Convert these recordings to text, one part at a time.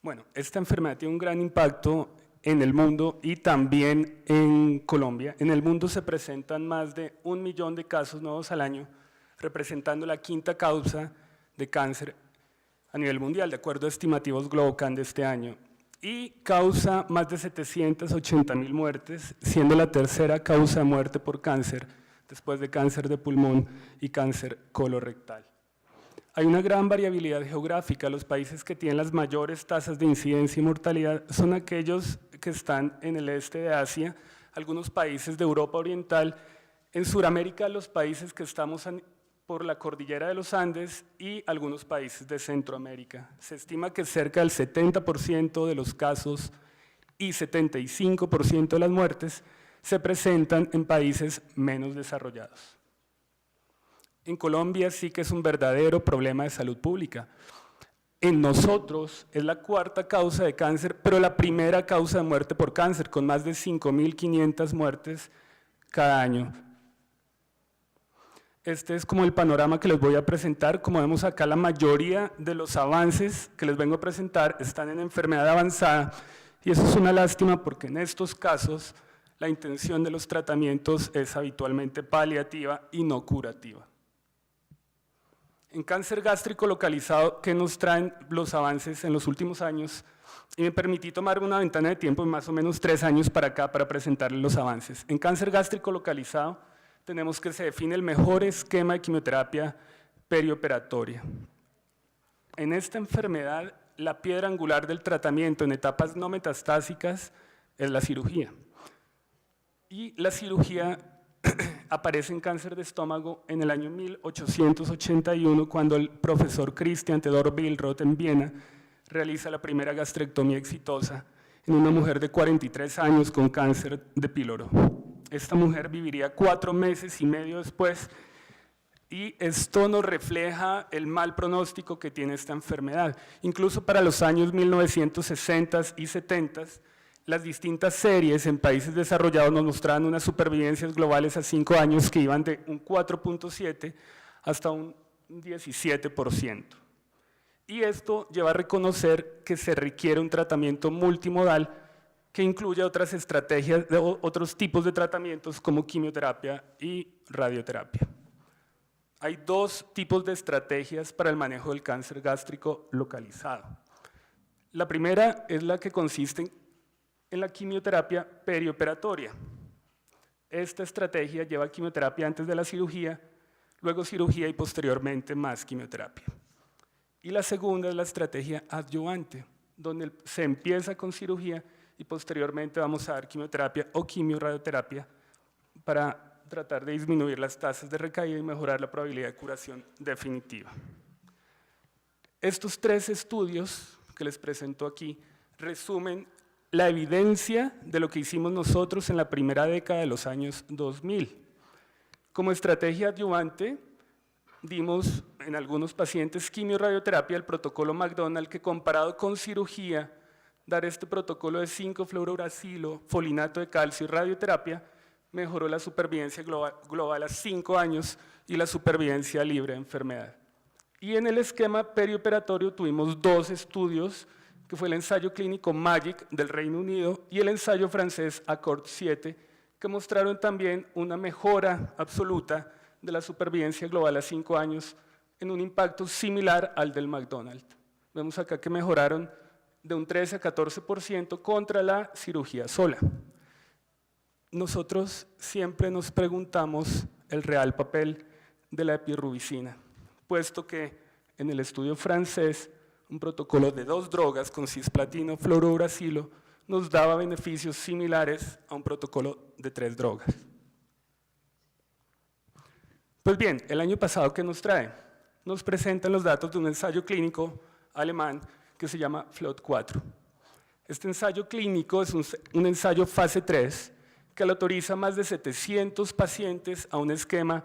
Bueno, esta enfermedad tiene un gran impacto en el mundo y también en Colombia. En el mundo se presentan más de 1 millón de casos nuevos al año, representando la quinta causa de cáncer a nivel mundial, de acuerdo a estimativos Globocan de este año, y causa más de 780.000 muertes, siendo la tercera causa de muerte por cáncer, después de cáncer de pulmón y cáncer colorectal. Hay una gran variabilidad geográfica. Los países que tienen las mayores tasas de incidencia y mortalidad son aquellos que están en el este de Asia, algunos países de Europa Oriental, en Sudamérica los países que estamos por la cordillera de los Andes y algunos países de Centroamérica. Se estima que cerca del 70% de los casos y 75% de las muertes se presentan en países menos desarrollados. En Colombia sí que es un verdadero problema de salud pública. En nosotros es la cuarta causa de cáncer, pero la primera causa de muerte por cáncer, con más de 5.500 muertes cada año. Este es como el panorama que les voy a presentar. Como vemos acá, la mayoría de los avances que les vengo a presentar están en enfermedad avanzada, y eso es una lástima porque en estos casos la intención de los tratamientos es habitualmente paliativa y no curativa. En cáncer gástrico localizado, ¿qué nos traen los avances en los últimos años? Y me permití tomar una ventana de tiempo de más o menos 3 años para acá para presentarles los avances. En cáncer gástrico localizado tenemos que se define el mejor esquema de quimioterapia perioperatoria. En esta enfermedad, la piedra angular del tratamiento en etapas no metastásicas es la cirugía. Y la cirugía aparece en cáncer de estómago en el año 1881, cuando el profesor Christian Theodor Billroth en Viena realiza la primera gastrectomía exitosa en una mujer de 43 años con cáncer de píloro. Esta mujer viviría 4 meses y medio después, y esto nos refleja el mal pronóstico que tiene esta enfermedad. Incluso para los años 1960 y 70, las distintas series en países desarrollados nos mostraban unas supervivencias globales a 5 años que iban de un 4.7 hasta un 17%. Y esto lleva a reconocer que se requiere un tratamiento multimodal que incluye otras estrategias, otros tipos de tratamientos como quimioterapia y radioterapia. Hay 2 tipos de estrategias para el manejo del cáncer gástrico localizado. La primera es la que consiste en la quimioterapia perioperatoria. Esta estrategia lleva quimioterapia antes de la cirugía, luego cirugía y posteriormente más quimioterapia. Y la segunda es la estrategia adyuvante, donde se empieza con cirugía y posteriormente vamos a dar quimioterapia o quimioradioterapia para tratar de disminuir las tasas de recaída y mejorar la probabilidad de curación definitiva. Estos 3 estudios que les presento aquí resumen la evidencia de lo que hicimos nosotros en la primera década de los años 2000. Como estrategia adyuvante, dimos en algunos pacientes quimioradioterapia, el protocolo McDonald, que comparado con cirugía, dar este protocolo de 5-fluorouracilo, folinato de calcio y radioterapia, mejoró la supervivencia global a 5 años y la supervivencia libre de enfermedad. Y en el esquema perioperatorio tuvimos 2 estudios, que fue el ensayo clínico MAGIC del Reino Unido y el ensayo francés ACCORD 7, que mostraron también una mejora absoluta de la supervivencia global a 5 años en un impacto similar al del McDonald. Vemos acá que mejoraron de un 13 a 14% contra la cirugía sola. Nosotros siempre nos preguntamos el real papel de la epirubicina, puesto que en el estudio francés un protocolo de 2 drogas con cisplatino, fluorouracilo, nos daba beneficios similares a un protocolo de 3 drogas. Pues bien, el año pasado, ¿qué nos trae? Nos presentan los datos de un ensayo clínico alemán que se llama FLOT4. Este ensayo clínico es un ensayo fase 3 que le autoriza a más de 700 pacientes a un esquema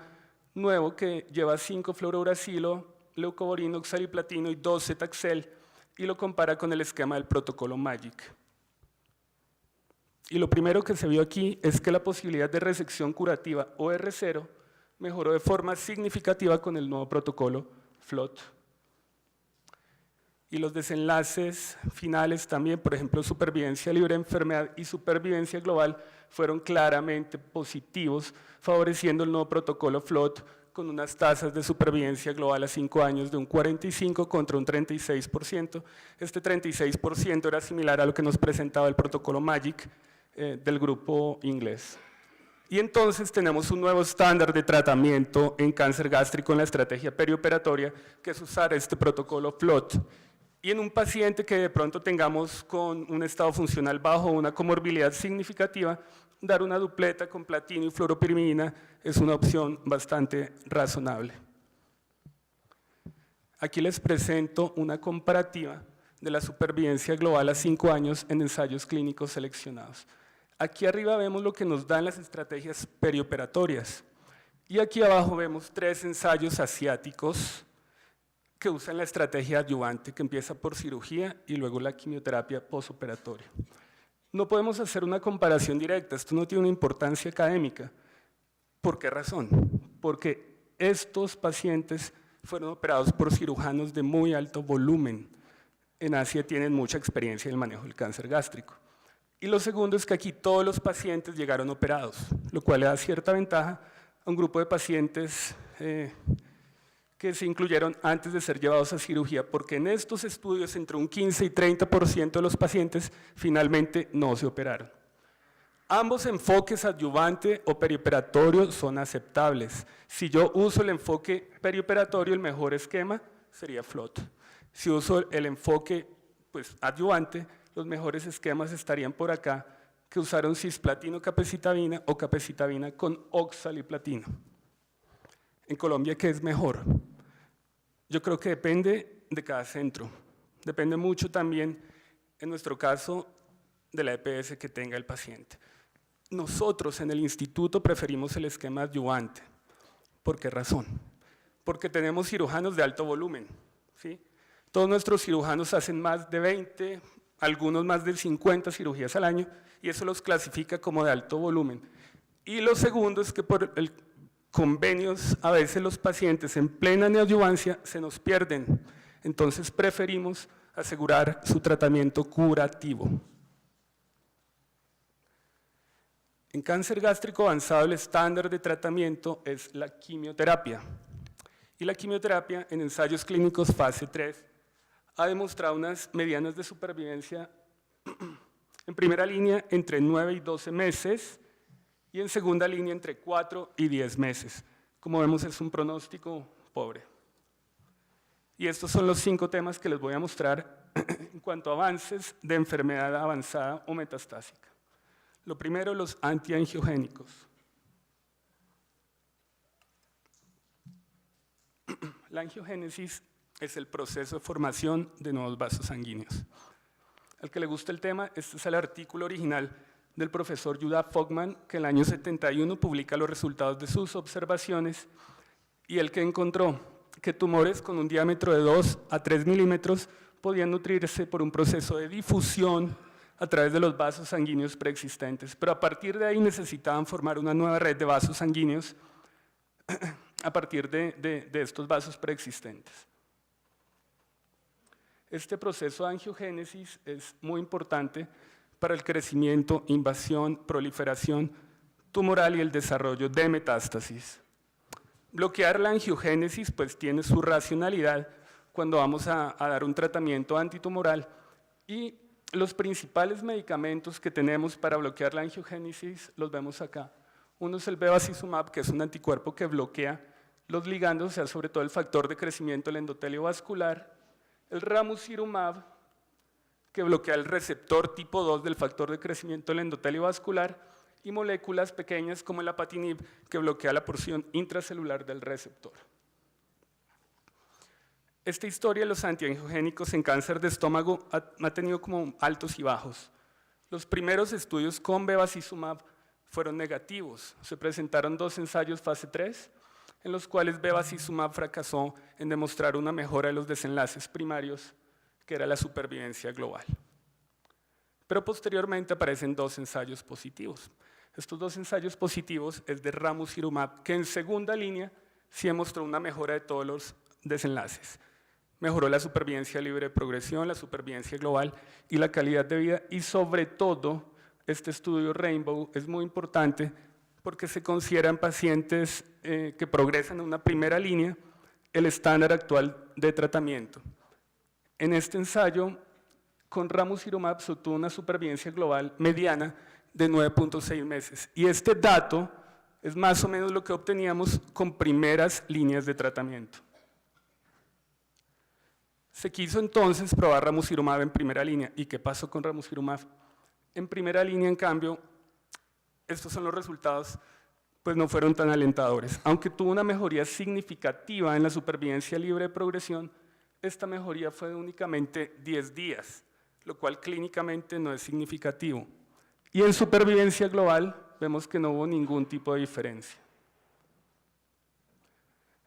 nuevo que lleva 5-fluorouracilo, leucovorino, oxaliplatino y 2-cetaxel, y lo compara con el esquema del protocolo MAGIC. Y lo primero que se vio aquí es que la posibilidad de resección curativa o R0 mejoró de forma significativa con el nuevo protocolo FLOT. Y los desenlaces finales también, por ejemplo, supervivencia libre de enfermedad y supervivencia global, fueron claramente positivos, favoreciendo el nuevo protocolo FLOT con unas tasas de supervivencia global a 5 años de un 45 contra un 36%. Este 36% era similar a lo que nos presentaba el protocolo MAGIC del grupo inglés. Y entonces tenemos un nuevo estándar de tratamiento en cáncer gástrico en la estrategia perioperatoria, que es usar este protocolo FLOT. Y en un paciente que de pronto tengamos con un estado funcional bajo o una comorbilidad significativa, dar una dupleta con platino y fluoropirimidina es una opción bastante razonable. Aquí les presento una comparativa de la supervivencia global a 5 años en ensayos clínicos seleccionados. Aquí arriba vemos lo que nos dan las estrategias perioperatorias y aquí abajo vemos 3 ensayos asiáticos que usan la estrategia adyuvante, que empieza por cirugía y luego la quimioterapia posoperatoria. No podemos hacer una comparación directa, esto no tiene una importancia académica. ¿Por qué razón? Porque estos pacientes fueron operados por cirujanos de muy alto volumen. En Asia tienen mucha experiencia en el manejo del cáncer gástrico. Y lo segundo es que aquí todos los pacientes llegaron operados, lo cual le da cierta ventaja a un grupo de pacientes que se incluyeron antes de ser llevados a cirugía, porque en estos estudios entre un 15 y 30% de los pacientes finalmente no se operaron. Ambos enfoques, adyuvante o perioperatorio, son aceptables. Si yo uso el enfoque perioperatorio, el mejor esquema sería FLOT. Si uso el enfoque adyuvante, los mejores esquemas estarían por acá, que usaron cisplatino capecitabina o capecitabina con oxaliplatino. En Colombia, ¿qué es mejor? Yo creo que depende de cada centro. Depende mucho también, en nuestro caso, de la EPS que tenga el paciente. Nosotros en el instituto preferimos el esquema adyuvante. ¿Por qué razón? Porque tenemos cirujanos de alto volumen, ¿sí? Todos nuestros cirujanos hacen más de 20, algunos más de 50 cirugías al año, y eso los clasifica como de alto volumen. Y lo segundo es que por el convenios, a veces los pacientes en plena neoadyuvancia se nos pierden, entonces preferimos asegurar su tratamiento curativo. En cáncer gástrico avanzado el estándar de tratamiento es la quimioterapia, y la quimioterapia en ensayos clínicos fase 3 ha demostrado unas medianas de supervivencia en primera línea entre 9 y 12 meses, y en segunda línea entre 4 y 10 meses. Como vemos, es un pronóstico pobre. Y estos son los 5 temas que les voy a mostrar en cuanto a avances de enfermedad avanzada o metastásica. Lo primero, los antiangiogénicos. La angiogénesis es el proceso de formación de nuevos vasos sanguíneos. Al que le guste el tema, este es el artículo original del profesor Judah Fogman, que en el año 71 publica los resultados de sus observaciones, y el que encontró que tumores con un diámetro de 2 a 3 milímetros podían nutrirse por un proceso de difusión a través de los vasos sanguíneos preexistentes, pero a partir de ahí necesitaban formar una nueva red de vasos sanguíneos a partir de estos vasos preexistentes. Este proceso de angiogénesis es muy importante para el crecimiento, invasión, proliferación tumoral y el desarrollo de metástasis. Bloquear la angiogénesis pues tiene su racionalidad cuando vamos a dar un tratamiento antitumoral, y los principales medicamentos que tenemos para bloquear la angiogénesis los vemos acá. Uno es el bevacizumab, que es un anticuerpo que bloquea los ligandos, o sea, sobre todo el factor de crecimiento del endotelio vascular, el ramucirumab, que bloquea el receptor tipo 2 del factor de crecimiento del endotelio vascular, y moléculas pequeñas como el apatinib, que bloquea la porción intracelular del receptor. Esta historia de los antiangiogénicos en cáncer de estómago ha tenido como altos y bajos. Los primeros estudios con bevacizumab fueron negativos. Se presentaron 2 ensayos fase 3, en los cuales bevacizumab fracasó en demostrar una mejora de los desenlaces primarios, que era la supervivencia global. Pero posteriormente aparecen 2 ensayos positivos. Estos 2 ensayos positivos es de ramucirumab, que en segunda línea sí demostró una mejora de todos los desenlaces. mejoró la supervivencia libre de progresión, la supervivencia global y la calidad de vida, y sobre todo, este estudio Rainbow es muy importante porque se consideran pacientes que progresan en una primera línea el estándar actual de tratamiento. En este ensayo, con ramucirumab se obtuvo una supervivencia global mediana de 9.6 meses, y este dato es más o menos lo que obteníamos con primeras líneas de tratamiento. Se quiso entonces probar ramucirumab en primera línea. ¿Y qué pasó con ramucirumab? En primera línea, en cambio, estos son los resultados, pues no fueron tan alentadores. Aunque tuvo una mejoría significativa en la supervivencia libre de progresión, esta mejoría fue de únicamente 10 días, lo cual clínicamente no es significativo. Y en supervivencia global vemos que no hubo ningún tipo de diferencia.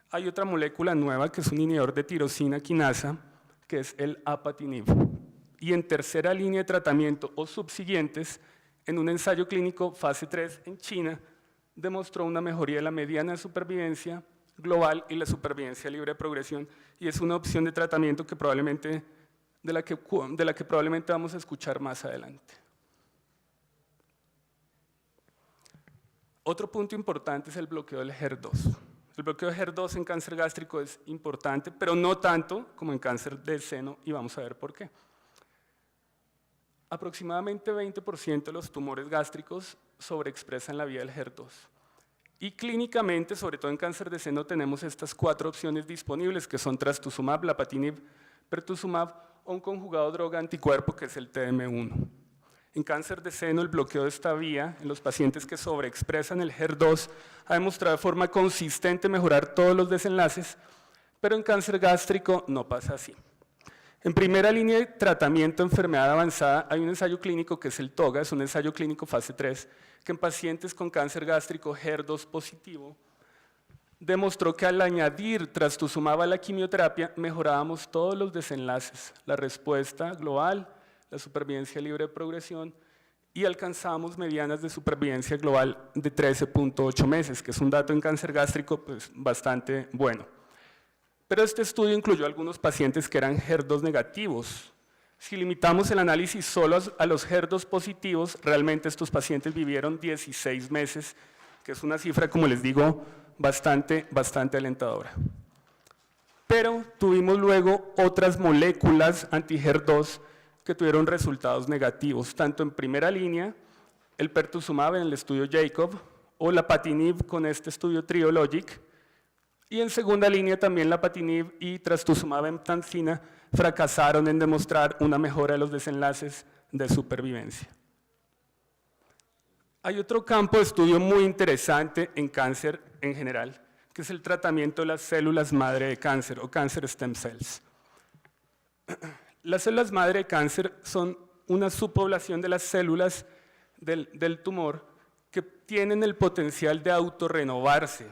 Hay otra molécula nueva que es un inhibidor de tirosina quinasa, que es el apatinib. Y en tercera línea de tratamiento o subsiguientes, en un ensayo clínico fase 3 en China, demostró una mejoría de la mediana de supervivencia global y la supervivencia libre de progresión, y es una opción de tratamiento que probablemente, de la que probablemente vamos a escuchar más adelante. Otro punto importante es el bloqueo del HER2. El bloqueo de HER2 en cáncer gástrico es importante, pero no tanto como en cáncer del seno, y vamos a ver por qué. Aproximadamente 20% de los tumores gástricos sobreexpresan la vía del HER2. Y clínicamente, sobre todo en cáncer de seno, tenemos estas 4 opciones disponibles, que son trastuzumab, lapatinib, pertuzumab o un conjugado droga anticuerpo, que es el TM1. En cáncer de seno, el bloqueo de esta vía en los pacientes que sobreexpresan el HER2 ha demostrado de forma consistente mejorar todos los desenlaces, pero en cáncer gástrico no pasa así. En primera línea de tratamiento de enfermedad avanzada hay un ensayo clínico que es el TOGA, es un ensayo clínico fase 3, que en pacientes con cáncer gástrico HER2 positivo demostró que al añadir trastuzumab a la quimioterapia mejorábamos todos los desenlaces, la respuesta global, la supervivencia libre de progresión, y alcanzamos medianas de supervivencia global de 13.8 meses, que es un dato en cáncer gástrico pues, bastante bueno. Pero este estudio incluyó algunos pacientes que eran HER2 negativos. Si limitamos el análisis solo a los HER2 positivos, realmente estos pacientes vivieron 16 meses, que es una cifra, como les digo, bastante alentadora. Pero tuvimos luego otras moléculas anti-HER2 que tuvieron resultados negativos, tanto en primera línea, el pertuzumab en el estudio Jacob, o lapatinib con este estudio Triologic, y en segunda línea también lapatinib y trastuzumab emtansina fracasaron en demostrar una mejora de los desenlaces de supervivencia. Hay otro campo de estudio muy interesante en cáncer en general, que es el tratamiento de las células madre de cáncer o cancer stem cells. Las células madre de cáncer son una subpoblación de las células del tumor que tienen el potencial de autorrenovarse,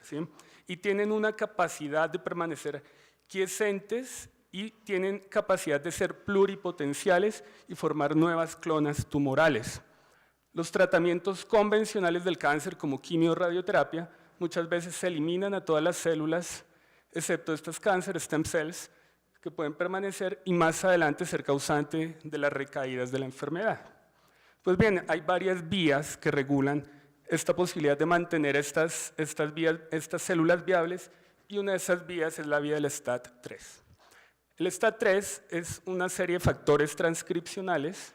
¿sí? Y tienen una capacidad de permanecer quiescentes y tienen capacidad de ser pluripotenciales y formar nuevas clonas tumorales. Los tratamientos convencionales del cáncer, como quimio-radioterapia, muchas veces se eliminan a todas las células, excepto estas cáncer stem cells, que pueden permanecer y más adelante ser causante de las recaídas de la enfermedad. Pues bien, hay varias vías que regulan esta posibilidad de mantener estas células viables, y una de esas vías es la vía del STAT3. El STAT3 es una serie de factores transcripcionales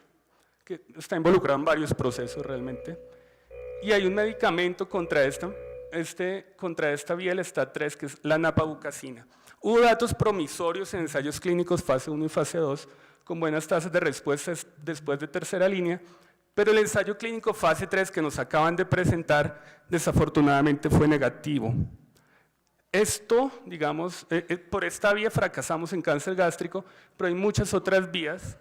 que está involucrado en varios procesos realmente, y hay un medicamento contra esta vía del STAT3 que es la napabucacina. Hubo datos promisorios en ensayos clínicos fase 1 y fase 2 con buenas tasas de respuesta después de tercera línea, pero el ensayo clínico fase 3 que nos acaban de presentar desafortunadamente fue negativo. Esto, digamos, por esta vía fracasamos en cáncer gástrico, pero hay muchas otras vías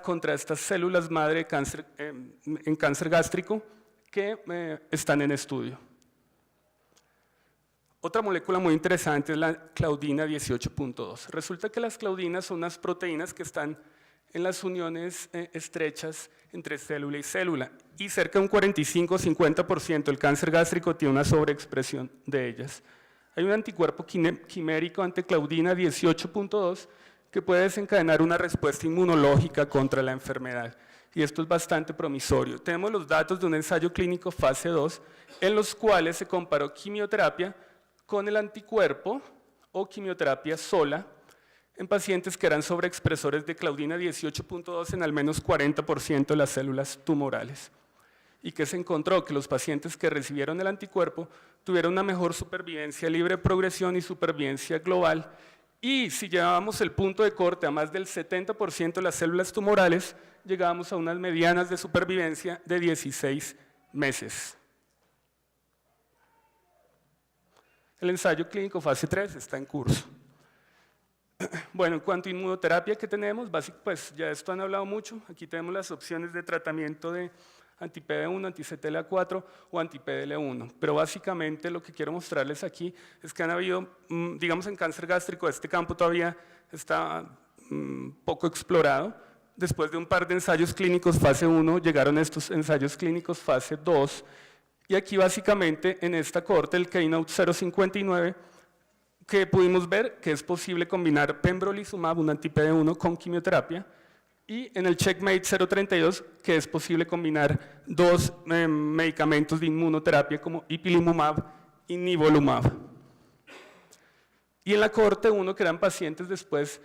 contra estas células madre de cáncer, en cáncer gástrico que están en estudio. Otra molécula muy interesante es la claudina 18.2. Resulta que las claudinas son unas proteínas que están en las uniones estrechas entre célula y célula, y cerca de un 45-50% del cáncer gástrico tiene una sobreexpresión de ellas. Hay un anticuerpo quimérico ante claudina 18.2 que puede desencadenar una respuesta inmunológica contra la enfermedad. Y esto es bastante promisorio. Tenemos los datos de un ensayo clínico fase 2 en los cuales se comparó quimioterapia con el anticuerpo o quimioterapia sola en pacientes que eran sobreexpresores de claudina 18.2 en al menos 40% de las células tumorales. Y que se encontró que los pacientes que recibieron el anticuerpo tuvieron una mejor supervivencia libre de progresión y supervivencia global. Y si llevábamos el punto de corte a más del 70% de las células tumorales, llegábamos a unas medianas de supervivencia de 16 meses. El ensayo clínico fase 3 está en curso. Bueno, en cuanto a inmunoterapia, ¿qué tenemos? Pues ya esto han hablado mucho. Aquí tenemos las opciones de tratamiento de anti-PD1, anti-CTLA4 o anti-PDL1. Pero básicamente lo que quiero mostrarles aquí es que han habido, digamos en cáncer gástrico, este campo todavía está poco explorado. Después de un par de ensayos clínicos fase 1, llegaron estos ensayos clínicos fase 2. Y aquí básicamente en esta cohorte, el Keynote 059, que pudimos ver que es posible combinar pembrolizumab, un anti-PD1, con quimioterapia, y en el Checkmate 032, que es posible combinar dos medicamentos de inmunoterapia como ipilimumab y nivolumab. Y en la cohorte 1, que eran pacientes después,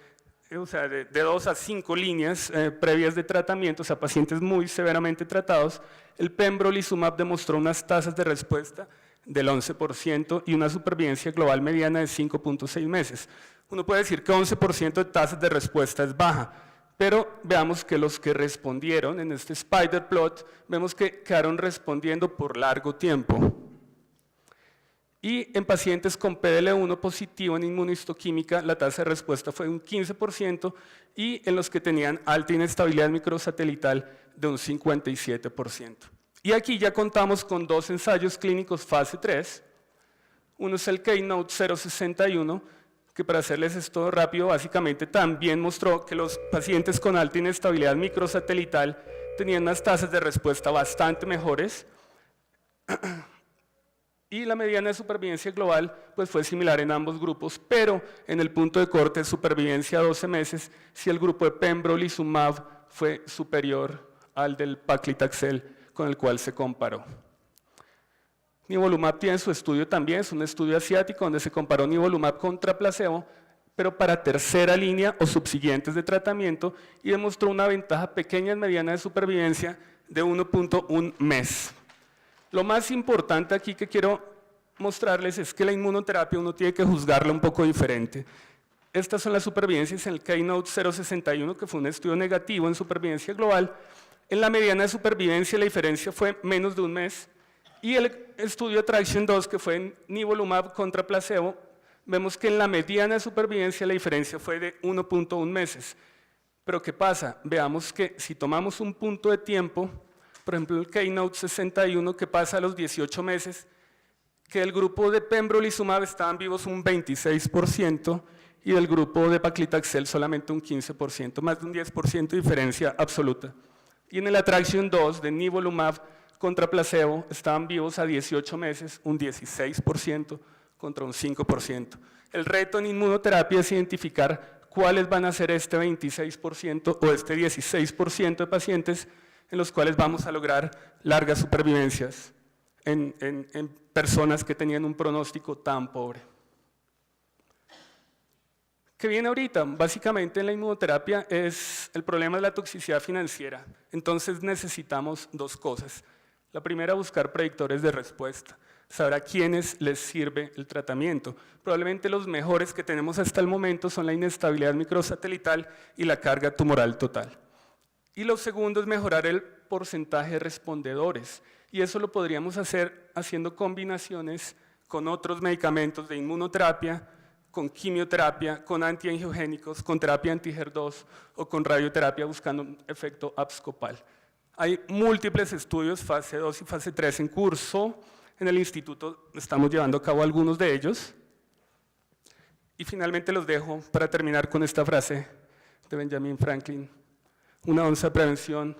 o sea, de 2 a 5 líneas previas de tratamiento, o sea, pacientes muy severamente tratados, el pembrolizumab demostró unas tasas de respuesta del 11% y una supervivencia global mediana de 5.6 meses. Uno puede decir que 11% de tasas de respuesta es baja, pero veamos que los que respondieron en este spider plot, vemos que quedaron respondiendo por largo tiempo. Y en pacientes con PDL1 positivo en inmunohistoquímica, la tasa de respuesta fue un 15% y en los que tenían alta inestabilidad microsatelital de un 57%. Y aquí ya contamos con dos ensayos clínicos fase 3. Uno es el Keynote 061, que para hacerles esto rápido, básicamente también mostró que los pacientes con alta inestabilidad microsatelital tenían unas tasas de respuesta bastante mejores. Y la mediana de supervivencia global pues fue similar en ambos grupos, pero en el punto de corte de supervivencia a 12 meses, si el grupo de pembrolizumab fue superior al del paclitaxel con el cual se comparó. Nivolumab tiene su estudio también, es un estudio asiático donde se comparó nivolumab contra placebo, pero para tercera línea o subsiguientes de tratamiento y demostró una ventaja pequeña en mediana de supervivencia de 1.1 mes. Lo más importante aquí que quiero mostrarles es que la inmunoterapia uno tiene que juzgarla un poco diferente. Estas son las supervivencias en el Keynote 061, que fue un estudio negativo en supervivencia global. En la mediana de supervivencia la diferencia fue menos de un mes. Y el estudio Attraction 2, que fue en nivolumab contra placebo, vemos que en la mediana de supervivencia la diferencia fue de 1.1 meses. Pero ¿qué pasa? Veamos que si tomamos un punto de tiempo, por ejemplo el Keynote 61, que pasa a los 18 meses, que el grupo de pembrolizumab estaban vivos un 26% y del grupo de paclitaxel solamente un 15%, más de un 10% de diferencia absoluta. Y en el Attraction 2 de nivolumab contra placebo estaban vivos a 18 meses, un 16% contra un 5%. El reto en inmunoterapia es identificar cuáles van a ser este 26% o este 16% de pacientes en los cuales vamos a lograr largas supervivencias en personas que tenían un pronóstico tan pobre. ¿Qué viene ahorita? Básicamente en la inmunoterapia es el problema de la toxicidad financiera. Entonces necesitamos dos cosas. La primera, buscar predictores de respuesta, saber a quiénes les sirve el tratamiento. Probablemente los mejores que tenemos hasta el momento son la inestabilidad microsatelital y la carga tumoral total. Y lo segundo es mejorar el porcentaje de respondedores. Y eso lo podríamos hacer haciendo combinaciones con otros medicamentos de inmunoterapia, con quimioterapia, con antiangiogénicos, con terapia anti-HER2 o con radioterapia buscando un efecto abscopal. Hay múltiples estudios, fase 2 y fase 3 en curso. En el instituto estamos llevando a cabo algunos de ellos. Y finalmente los dejo para terminar con esta frase de Benjamin Franklin. Una onza de prevención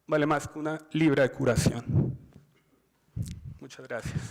vale más que una libra de curación. Muchas gracias.